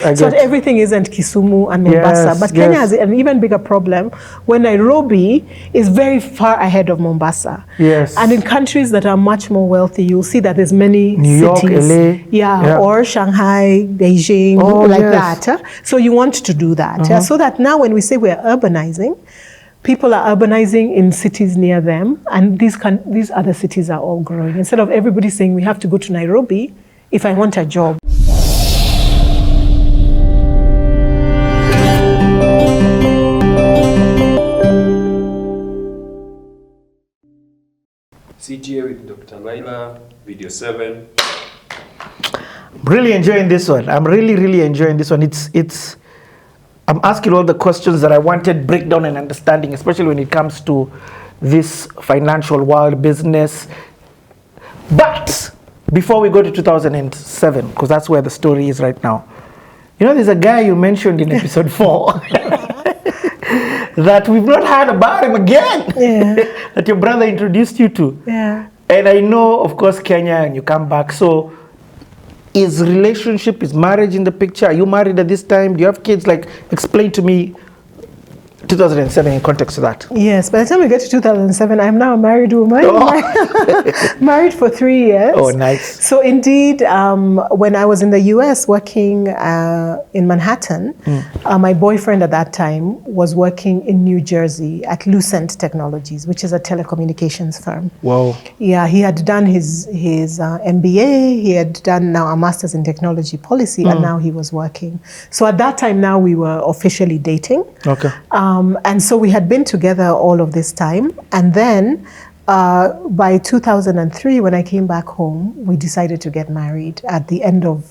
So that everything isn't Kisumu and Mombasa. But Kenya has an even bigger problem when Nairobi is very far ahead of Mombasa. Yes. And in countries that are much more wealthy, you'll see that there's many New York, cities. LA. Or Shanghai, Beijing, that. So you want to do that. So that now when we say we're urbanizing, people are urbanizing in cities near them, and these other cities are all growing. Instead of everybody saying we have to go to Nairobi if I want a job. CGA with Dr. Laila, video 7. I'm really enjoying this one. I'm really enjoying this one. I'm asking all the questions that I wanted, breakdown and understanding, especially when it comes to this financial world, business. But before we go to 2007, because that's where the story is right now, you know, there's a guy you mentioned in episode 4 that we've not heard about him again, that your brother introduced you to. And I know, of course, Kenya, and you come back. So is marriage in the picture? Are you married at this time? Do you have kids? Like, explain to me 2007 in context to that. Yes, by the time we get to 2007, I'm now a married woman. Married for 3 years. Oh, nice. So indeed, when I was in the US working in Manhattan, my boyfriend at that time was working in New Jersey at Lucent Technologies, which is a telecommunications firm. Wow. Yeah, he had done his MBA, he had done now a master's in technology policy, and now he was working. So at that time now we were officially dating. Okay. And so we had been together all of this time. And then by 2003, when I came back home, we decided to get married at the end of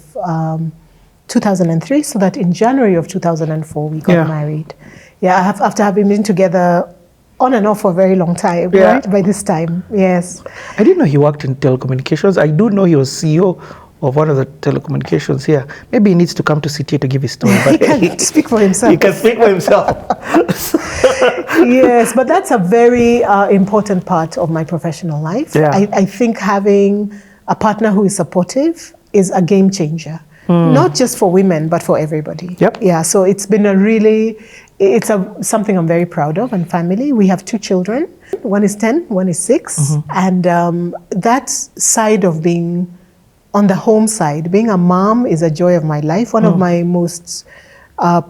2003, so that in January of 2004, we got married. After having been together on and off for a very long time, right? By this time, yes. I didn't know he worked in telecommunications. I do know he was CEO of one of the telecommunications here. Maybe he needs to come to CTA to give his story. But he can speak for himself. He can speak for himself. Yes, but that's a very important part of my professional life. I think having a partner who is supportive is a game changer. Not just for women, but for everybody. Yeah, so it's been something I'm very proud of, and family. We have 2 children. One is 10, one is 6. And that side of being on the home side, being a mom is a joy of my life, one of my most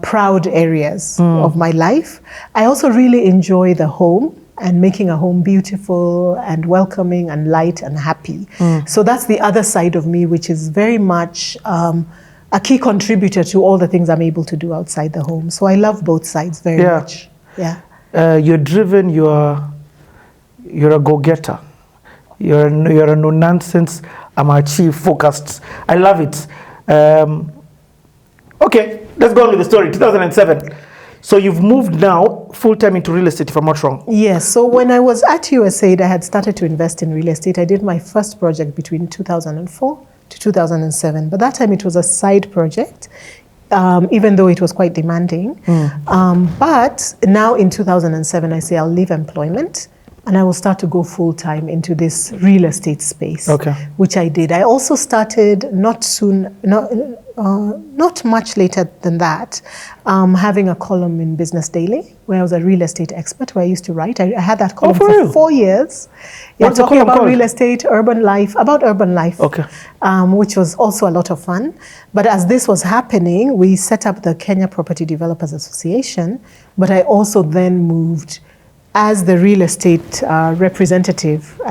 proud areas of my life. I also really enjoy the home and making a home beautiful and welcoming and light and happy. So that's the other side of me, which is very much a key contributor to all the things I'm able to do outside the home. So I love both sides very much. You're driven, you're a go-getter. You're a no-nonsense, I'm achieve focused. I love it. Okay, let's go on with the story. 2007. So you've moved now full-time into real estate, if I'm not wrong. Yes, so when I was at USAID, I had started to invest in real estate. I did my first project between 2004 to 2007. But that time it was a side project, even though it was quite demanding. But now in 2007, I say I'll leave employment and I will start to go full-time into this real estate space, which I did. I also started not much later than that, having a column in Business Daily, where I was a real estate expert, where I used to write. I had that column for 4 years. Talking about real estate, urban life, which was also a lot of fun. But as this was happening, we set up the Kenya Property Developers Association, but I also then moved as the real estate representative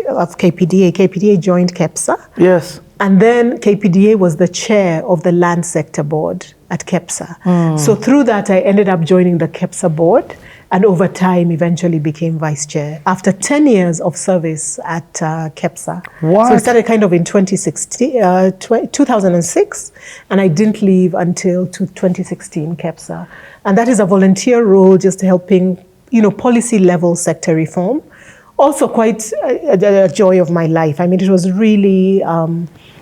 of KPDA. KPDA joined KEPSA. Yes. And then KPDA was the chair of the land sector board at KEPSA. So through that, I ended up joining the KEPSA board, and over time eventually became vice chair after 10 years of service at KEPSA. What? So I started kind of in 2006, and I didn't leave until 2016 KEPSA. And that is a volunteer role, just helping policy level sector reform. Also quite a joy of my life. I mean, it was really,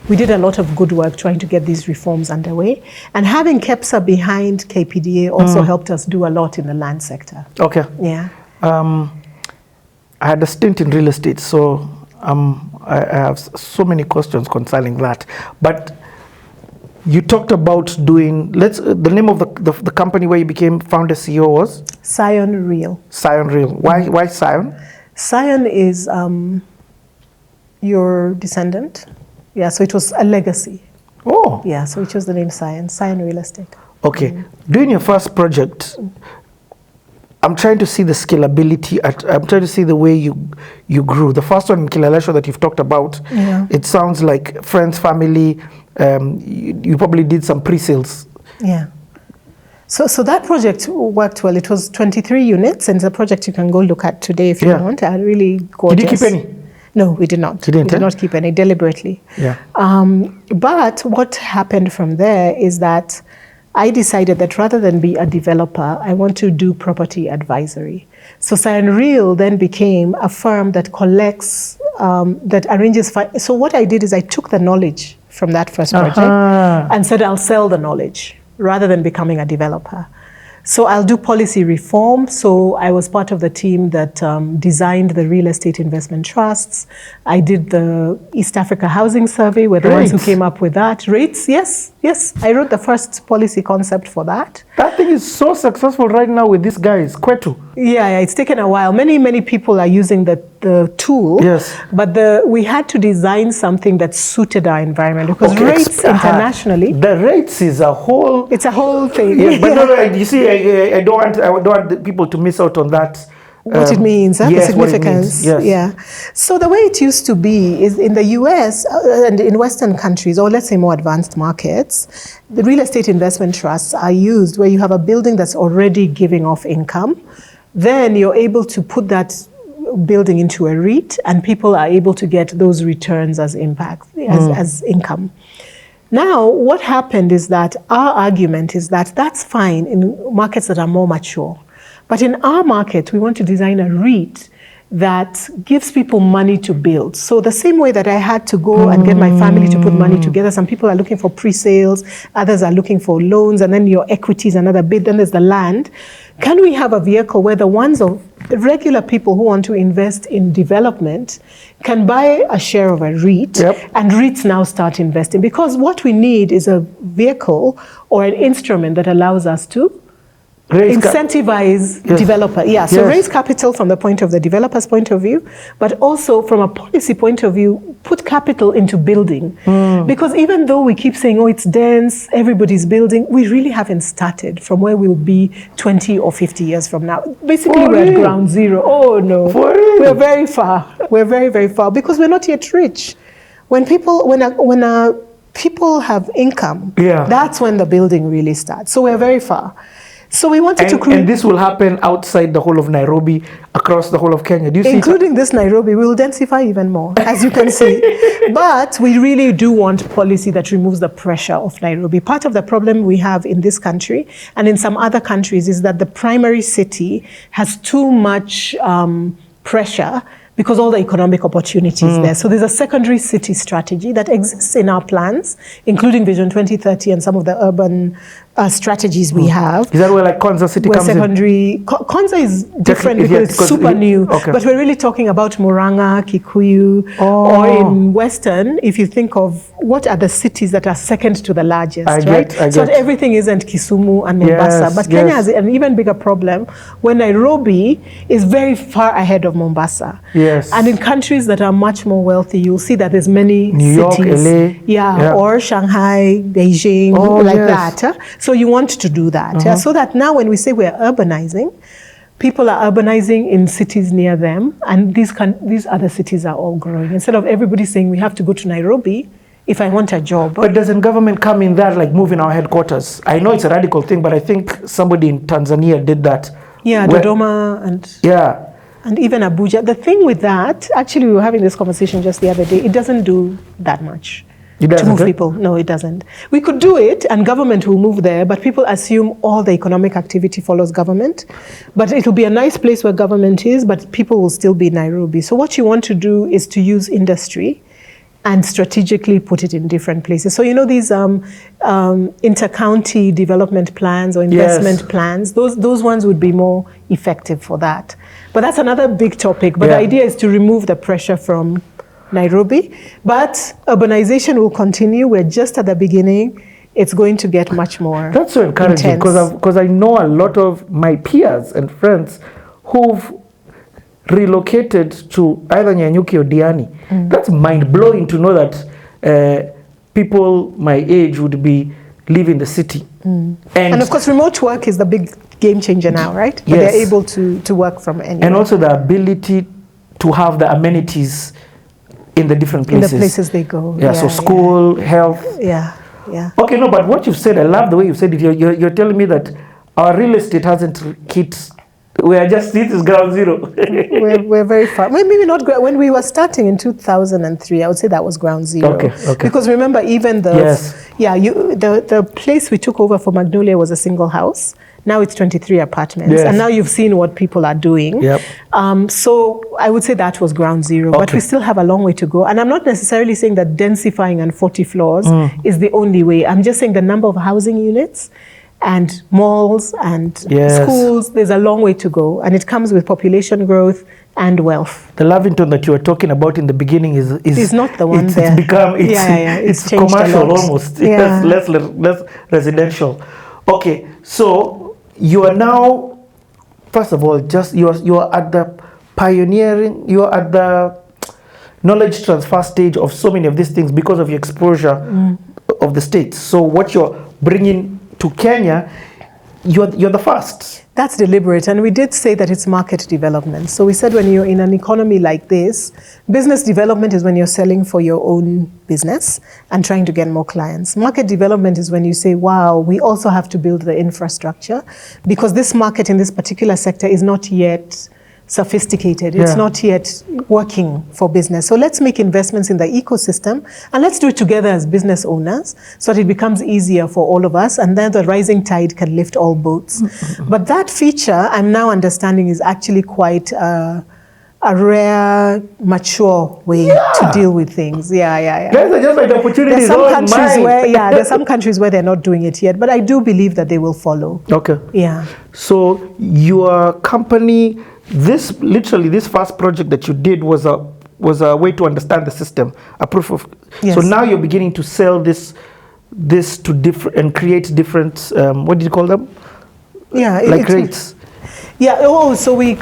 we did a lot of good work trying to get these reforms underway. And having KEPSA behind KPDA also helped us do a lot in the land sector. Okay. Yeah. I had a stint in real estate, so I have so many questions concerning that. But You talked about doing, the name of the company where you became founder CEO was? Scion Real. Scion Real. Why Scion? Scion is your descendant. Yeah, so it was a legacy. Oh. Yeah, so we chose the name Scion Real Estate. Okay. Doing your first project, I'm trying to see the scalability. I'm trying to see the way you grew. The first one in Kileleshwa that you've talked about, it sounds like friends, family. You probably did some pre-sales. Yeah. So that project worked well. It was 23 units, and it's a project you can go look at today if you want. Really gorgeous. Did you keep any? No, we did not. You didn't, we did not keep any deliberately. Yeah. But what happened from there is that I decided that rather than be a developer, I want to do property advisory. So Scion Real then became a firm that collects, that arranges. So what I did is I took the knowledge from that first project and said I'll sell the knowledge rather than becoming a developer. So I'll do policy reform. So I was part of the team that designed the real estate investment trusts. I did the East Africa Housing Survey. We're the ones who came up with that. REITs, yes. I wrote the first policy concept for that. That thing is so successful right now with these guys, Kwetu. Yeah, it's taken a while. Many people are using the tool. Yes. But we had to design something that suited our environment because REITs internationally. The REITs is a whole. It's a whole thing. Yeah, but no, you see, I don't want the people to miss out on that. What it means, the significance. Yes. Yeah. So the way it used to be is in the US and in Western countries, or let's say more advanced markets, the real estate investment trusts are used where you have a building that's already giving off income. Then you're able to put that building into a REIT and people are able to get those returns as impact, as income. Now, what happened is that our argument is that that's fine in markets that are more mature. But in our market, we want to design a REIT that gives people money to build. So the same way that I had to go and get my family to put money together, some people are looking for pre-sales, others are looking for loans, and then your equity is another bit, then there's the land. Can we have a vehicle where the ones of regular people who want to invest in development can buy a share of a REIT and REITs now start investing? Because what we need is a vehicle or an instrument that allows us to incentivize developer. So raise capital from the point of the developer's point of view, but also from a policy point of view, put capital into building. Because even though we keep saying, oh, it's dense, everybody's building, we really haven't started from where we'll be 20 or 50 years from now. Basically, we're at ground zero. Oh, no. We're very far. We're very, very far because we're not yet rich. When people have income, that's when the building really starts. So we're very far. So we wanted to create... And this will happen outside the whole of Nairobi, across the whole of Kenya. Do you see? Including this Nairobi, we will densify even more, as you can see. But we really do want policy that removes the pressure of Nairobi. Part of the problem we have in this country and in some other countries is that the primary city has too much pressure because all the economic opportunities there. So there's a secondary city strategy that exists in our plans, including Vision 2030 and some of the urban strategies we have. Is that where like Konza City comes in? Konza is different because it's super new. But we're really talking about Murang'a, Kikuyu, or in Western, if you think of what are the cities that are second to the largest, right? So everything isn't Kisumu and Mombasa. But Kenya has an even bigger problem when Nairobi is very far ahead of Mombasa. And in countries that are much more wealthy, you'll see that there's many New York, cities. LA. Or Shanghai, Beijing, that. So you want to do that, so that now when we say we're urbanizing, people are urbanizing in cities near them, and these other cities are all growing. Instead of everybody saying we have to go to Nairobi if I want a job. But doesn't government come in there, like moving our headquarters? I know it's a radical thing, but I think somebody in Tanzania did that. Dodoma and even Abuja. The thing with that, actually we were having this conversation just the other day, it doesn't do that much. To move people. No, it doesn't. We could do it and government will move there, but people assume all the economic activity follows government. But it will be a nice place where government is, but people will still be in Nairobi. So what you want to do is to use industry and strategically put it in different places. So you know these inter-county development plans or investment plans, those ones would be more effective for that. But that's another big topic. But the idea is to remove the pressure from Nairobi, but urbanization will continue. We're just at the beginning. it's going to get much more That's so encouraging, because I know a lot of my peers and friends who've relocated to either Nyanyuki or Diani. That's mind-blowing to know that people my age would be living the city. And of course, remote work is the big game changer now, right? But Yes. they're able to work from anywhere. And also the ability to have the amenities in the different places. In the places they go. Yeah, so school, health. Yeah, yeah. Okay, no, but what you've said, I love the way you've said it. You're telling me that our real estate hasn't hit, this is ground zero. we're very far. Well, maybe not. When we were starting in 2003, I would say that was ground zero. Okay. Because remember, even the place we took over for Magnolia was a single house. Now it's 23 apartments. Yes. And now you've seen what people are doing. Yep. So I would say that was ground zero. Okay. But we still have a long way to go. And I'm not necessarily saying that densifying and 40 floors is the only way. I'm just saying the number of housing units and malls and schools, there's a long way to go. And it comes with population growth and wealth. The Lavington that you were talking about in the beginning is not the one it's there. It's changed commercial a lot. almost. Yeah. Yes, less residential. Okay, so you are now, first of all, you are at the pioneering, you are at the knowledge transfer stage of so many of these things because of your exposure of the states. So what you're bringing to Kenya, you're the first. That's deliberate, and we did say that it's market development. So we said when you're in an economy like this, business development is when you're selling for your own business and trying to get more clients. Market development is when you say, wow, we also have to build the infrastructure because this market in this particular sector is not yet sophisticated. It's not yet working for business. So let's make investments in the ecosystem and let's do it together as business owners so that it becomes easier for all of us and then the rising tide can lift all boats. But that feature, I'm now understanding, is actually quite a rare, mature way to deal with things. Guys are just like the opportunities. There's some countries where they're not doing it yet, but I do believe that they will follow. Okay. Yeah. So your company, this first project that you did was a way to understand the system, a proof of. Yes. So now you're beginning to sell this to different and create different. What did you call them? Yeah, like REITs. Yeah. Oh, so we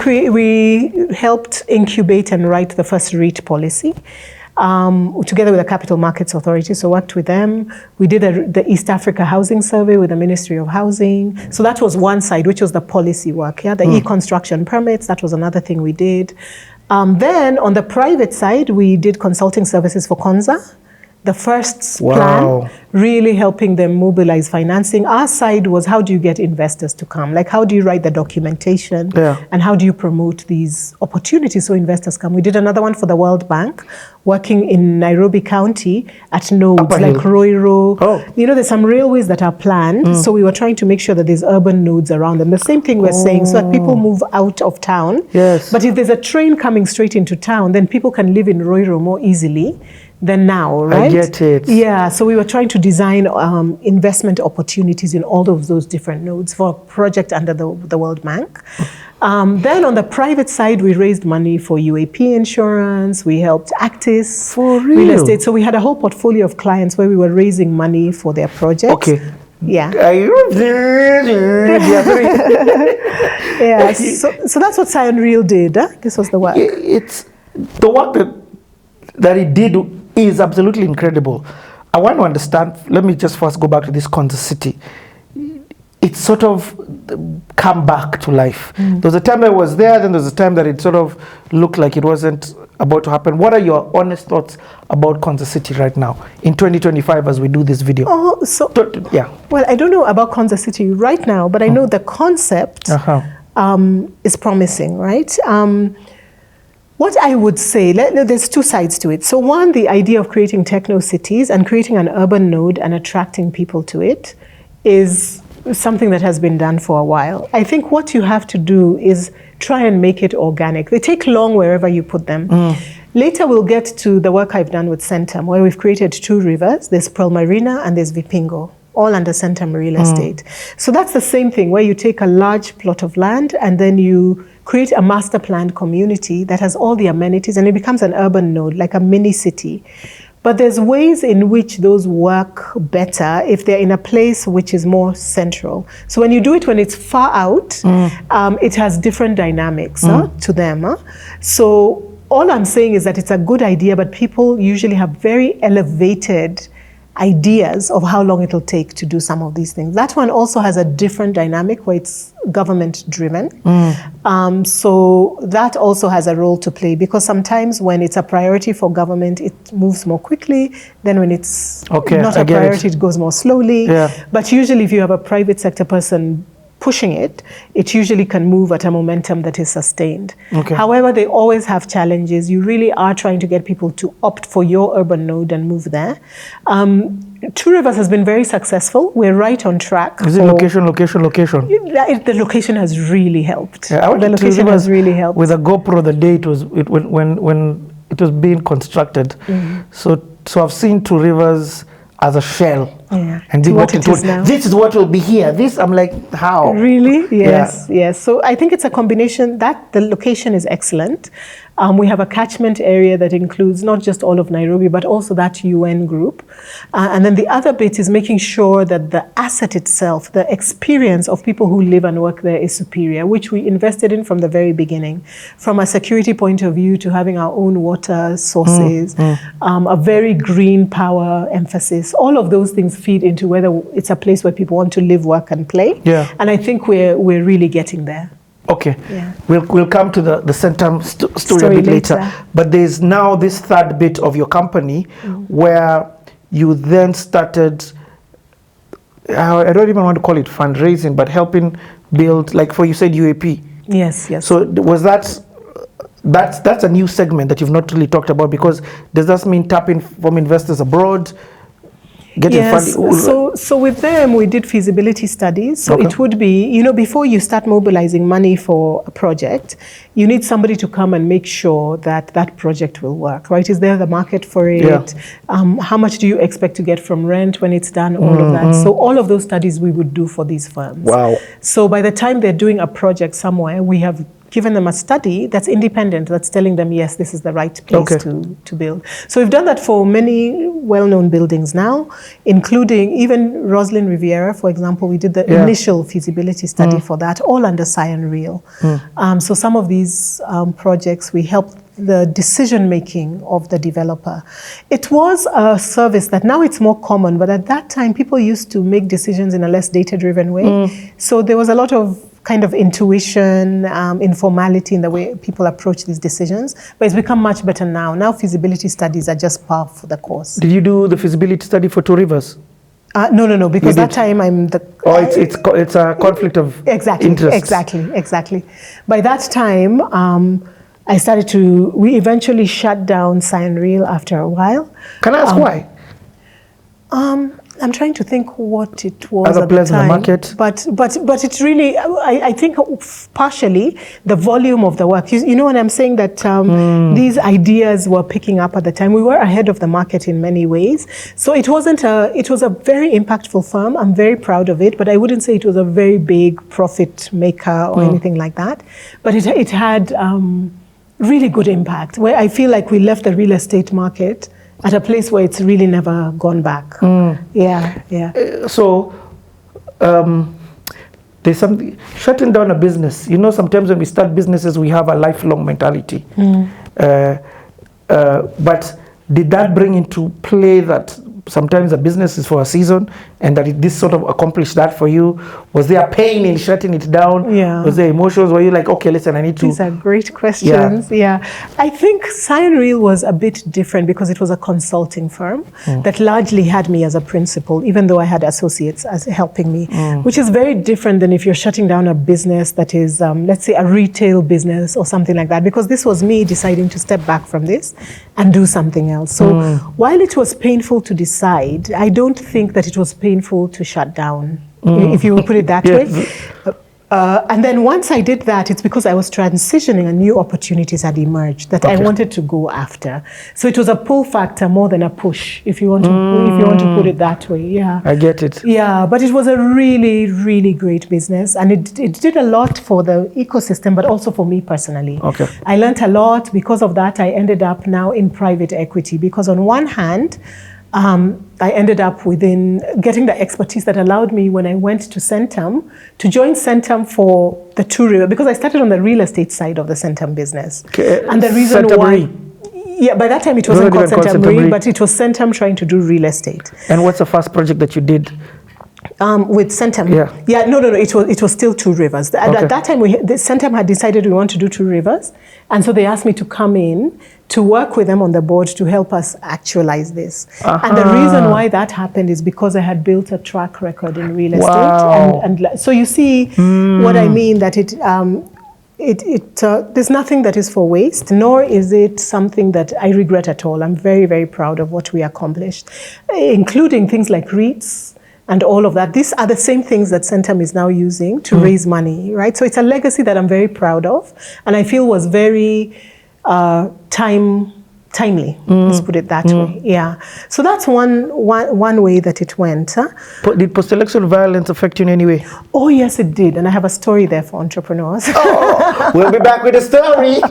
helped incubate and write the first REIT policy. Together with the Capital Markets Authority, so worked with them. We did the East Africa Housing Survey with the Ministry of Housing. So that was one side, which was the policy work. Yeah, the e-construction permits, that was another thing we did. Then on the private side, we did consulting services for Konza. The first plan, really helping them mobilize financing. Our side was, how do you get investors to come? Like, how do you write the documentation? And how do you promote these opportunities so investors come? We did another one for the World Bank, working in Nairobi County at nodes like Roiro. There's some railways that are planned. So we were trying to make sure that there's urban nodes around them. The same thing we're saying, so that people move out of town. Yes. But if there's a train coming straight into town, then people can live in Roiro more easily than now, right? I get it. Yeah, so we were trying to design investment opportunities in all of those different nodes for a project under the World Bank. Then on the private side, we raised money for UAP insurance. We helped Actis, for real estate. So we had a whole portfolio of clients where we were raising money for their projects. Okay. Yeah. So that's what Scion Real did. This was the work. It's the work that it did is absolutely incredible. I want to understand, let me just first go back to this Konza City. It's sort of come back to life. There was a time I was there, then there was a time that it sort of looked like it wasn't about to happen. What are your honest thoughts about Konza City right now, in 2025 as we do this video? Well, I don't know about Konza City right now, but I know the concept is promising, right? What I would say, there's two sides to it. So one, the idea of creating techno cities and creating an urban node and attracting people to it is something that has been done for a while. I think what you have to do is try and make it organic. They take long wherever you put them. Later we'll get to the work I've done with Centum, where we've created 2 rivers. There's Pearl Marina and there's Vipingo, all under Centum Real Estate. So that's the same thing, where you take a large plot of land and then you create a master planned community that has all the amenities and it becomes an urban node, like a mini city. But there's ways in which those work better if they're in a place which is more central. So when you do it when it's far out, it has different dynamics to them. So all I'm saying is that it's a good idea, but people usually have very elevated ideas of how long it'll take to do some of these things. That one also has a different dynamic where it's government driven. So that also has a role to play, because sometimes when it's a priority for government, it moves more quickly. Then when it's not a priority, it goes more slowly. But usually if you have a private sector person pushing it, it usually can move at a momentum that is sustained. However, they always have challenges. You really are trying to get people to opt for your urban node and move there. Two Rivers has been very successful. We're right on track. Is it location? The location has really helped. I went the location has really helped. With a GoPro the day when it was being constructed. So I've seen Two Rivers as a shell. And being what it is now. This is what will be here. This, I'm like, how? Really? Yes, yes. So I think it's a combination that the location is excellent. We have a catchment area that includes not just all of Nairobi, but also that UN group. And then the other bit is making sure that the asset itself, the experience of people who live and work there is superior, which we invested in from the very beginning. From a security point of view to having our own water sources, a very green power emphasis, all of those things feed into whether it's a place where people want to live, work, and play. And I think we're really getting there. Okay, we'll come to the center story a bit later. But there's now this third bit of your company where you then started, I don't even want to call it fundraising, but helping build, like you said, UAP. Yes, yes. So was that's a new segment that you've not really talked about, because does that mean tapping from investors abroad? Yes, so with them we did feasibility studies. So it would be, before you start mobilizing money for a project, you need somebody to come and make sure that that project will work, right? Is there the market for it? How much do you expect to get from rent when it's done? All of that. So all of those studies we would do for these firms. Wow. So by the time they're doing a project somewhere, we have given them a study that's independent, that's telling them, yes, this is the right place to build. So we've done that for many well-known buildings now, including even Roslyn Riviera, for example. We did the initial feasibility study for that, all under Cyan Real. So some of these projects, we helped the decision-making of the developer. It was a service that now it's more common, but at that time, people used to make decisions in a less data-driven way. So there was a lot of kind of intuition, informality in the way people approach these decisions, but it's become much better now. Now feasibility studies are just par for the course. Did you do the feasibility study for Two Rivers? No, because that time I'm the... it's a conflict of interest. Exactly. By that time, we eventually shut down Cyan Real after a while. Can I ask why? I'm trying to think what it was Other at the players in the time, market? but it's really, I think partially the volume of the work. You know when I'm saying that these ideas were picking up at the time, we were ahead of the market in many ways. So it was a very impactful firm. I'm very proud of it, but I wouldn't say it was a very big profit maker or anything like that. But it had really good impact, where I feel like we left the real estate market at a place where it's really never gone back. So there's something, shutting down a business. Sometimes when we start businesses, we have a lifelong mentality. But did that bring into play that sometimes a business is for a season, and that this sort of accomplished that for you? Was there pain in shutting it down? Was there emotions? Were you like, okay, listen, I need to... These are great questions. I think Cyan Real was a bit different because it was a consulting firm that largely had me as a principal, even though I had associates as helping me, which is very different than if you're shutting down a business that is, let's say, a retail business or something like that, because this was me deciding to step back from this and do something else. So while it was painful to decide, I don't think that it was painful to shut down, if you will put it that way. And then once I did that, it's because I was transitioning and new opportunities had emerged that I wanted to go after. So it was a pull factor more than a push, if you want to put it that way. Yeah, I get it. Yeah, but it was a really, really great business, and it did a lot for the ecosystem, but also for me personally. Okay. I learned a lot. Because of that, I ended up now in private equity, because on one hand, I ended up getting the expertise that allowed me, when I went to Centum, to join Centum for the Two River, because I started on the real estate side of the Centum business. Okay. And the reason Centum why... Re. Yeah, by that time it wasn't called Centum Re, but it was Centum trying to do real estate. And what's the first project that you did? With Centum. Yeah. No. It was still Two Rivers. At that time, Centum had decided we want to do Two Rivers, and so they asked me to come in to work with them on the board to help us actualize this. And the reason why that happened is because I had built a track record in real estate. Wow. And so you see what I mean, that there's nothing that is for waste, nor is it something that I regret at all. I'm very, very proud of what we accomplished, including things like REITs and all of that. These are the same things that Centum is now using to raise money, right? So it's a legacy that I'm very proud of, and I feel was very timely. Let's put it that way. Yeah. So that's one way that it went. Did post-election violence affect you in any way? Oh yes, it did, and I have a story there for entrepreneurs. We'll be back with a story.